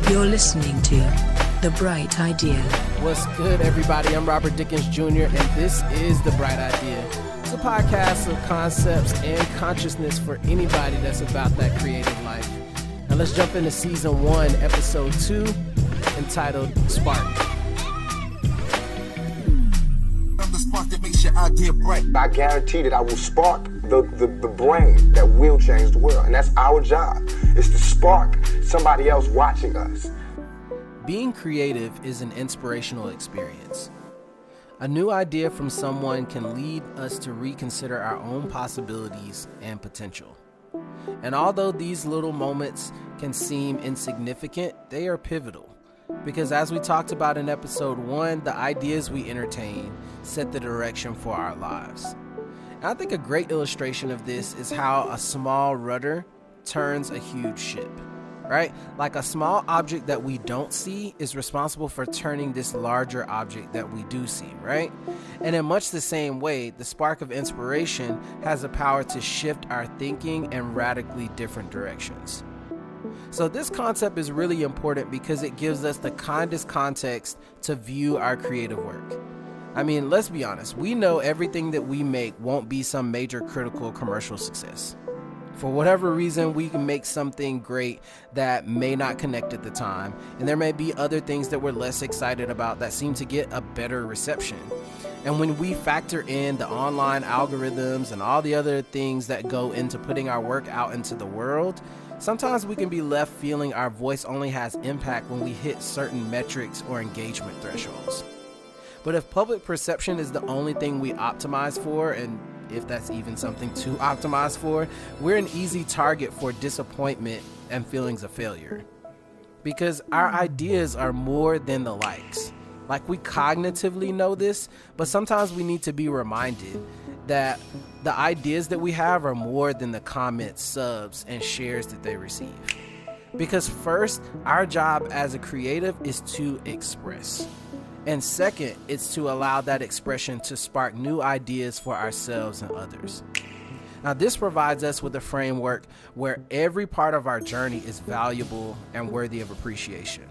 You're listening to The Bright Idea. What's good, everybody? I'm Robert Dickens Jr., and this is The Bright Idea. It's a podcast of concepts and consciousness for anybody that's about that creative life. Now let's jump into Season 1, Episode 2, entitled Spark. I'm the spark that makes your idea bright. I guarantee that I will spark the brain that will change the world. And that's our job, is to spark somebody else watching us. Being creative is an inspirational experience. A new idea from someone can lead us to reconsider our own possibilities and potential. And although these little moments can seem insignificant, they are pivotal. Because as we talked about in Episode 1, the ideas we entertain set the direction for our lives. And I think a great illustration of this is how a small rudder turns a huge ship, right? Like a small object that we don't see is responsible for turning this larger object that we do see, right? And in much the same way, the spark of inspiration has the power to shift our thinking in radically different directions. So this concept is really important because it gives us the kindest context to view our creative work. I mean, let's be honest, we know everything that we make won't be some major critical commercial success. For whatever reason, we can make something great that may not connect at the time, and there may be other things that we're less excited about that seem to get a better reception. And when we factor in the online algorithms and all the other things that go into putting our work out into the world, sometimes we can be left feeling our voice only has impact when we hit certain metrics or engagement thresholds. But if public perception is the only thing we optimize for, and if that's even something to optimize for, we're an easy target for disappointment and feelings of failure. Because our ideas are more than the likes. Like, we cognitively know this, but sometimes we need to be reminded that the ideas that we have are more than the comments, subs, and shares that they receive. Because first, our job as a creative is to express. And second, it's to allow that expression to spark new ideas for ourselves and others. Now, this provides us with a framework where every part of our journey is valuable and worthy of appreciation.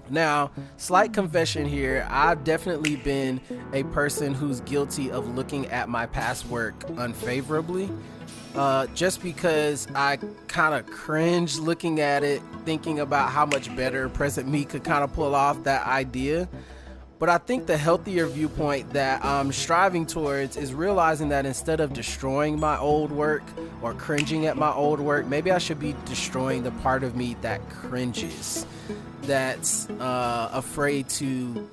Now, slight confession here, I've definitely been a person who's guilty of looking at my past work unfavorably, just because I kind of cringe looking at it, thinking about how much better present me could kind of pull off that idea. But I think the healthier viewpoint that I'm striving towards is realizing that instead of destroying my old work or cringing at my old work, maybe I should be destroying the part of me that cringes, that's afraid to,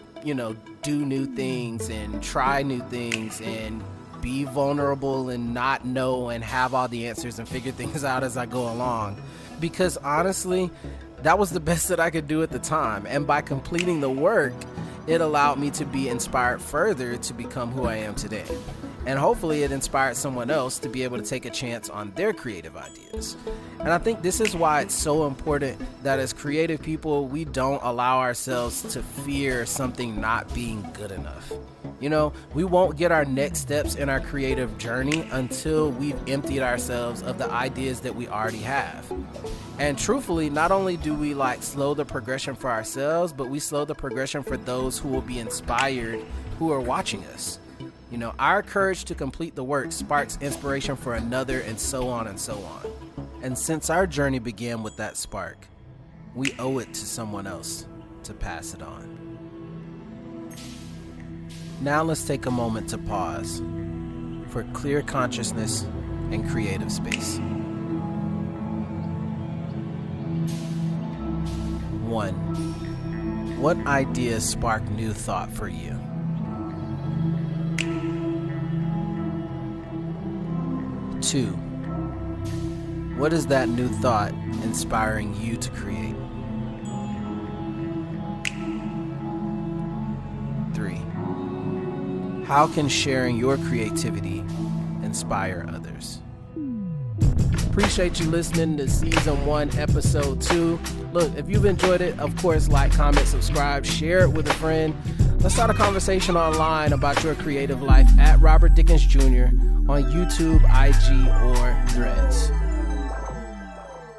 do new things and try new things and be vulnerable and not know and have all the answers and figure things out as I go along. Because honestly, that was the best that I could do at the time. And by completing the work, it allowed me to be inspired further to become who I am today. And hopefully it inspired someone else to be able to take a chance on their creative ideas. And I think this is why it's so important that as creative people, we don't allow ourselves to fear something not being good enough. We won't get our next steps in our creative journey until we've emptied ourselves of the ideas that we already have. And truthfully, not only do we slow the progression for ourselves, but we slow the progression for those who will be inspired, who are watching us. Our courage to complete the work sparks inspiration for another, and so on and so on. And since our journey began with that spark, we owe it to someone else to pass it on. Now let's take a moment to pause for clear consciousness and creative space. 1. What ideas spark new thought for you? 2. What is that new thought inspiring you to create? 3. How can sharing your creativity inspire others? Appreciate you listening to Season 1, Episode 2. Look, if you've enjoyed it, of course, like, comment, subscribe, share it with a friend. Let's start a conversation online about your creative life at Robert Dickens Jr. on YouTube, IG, or Threads.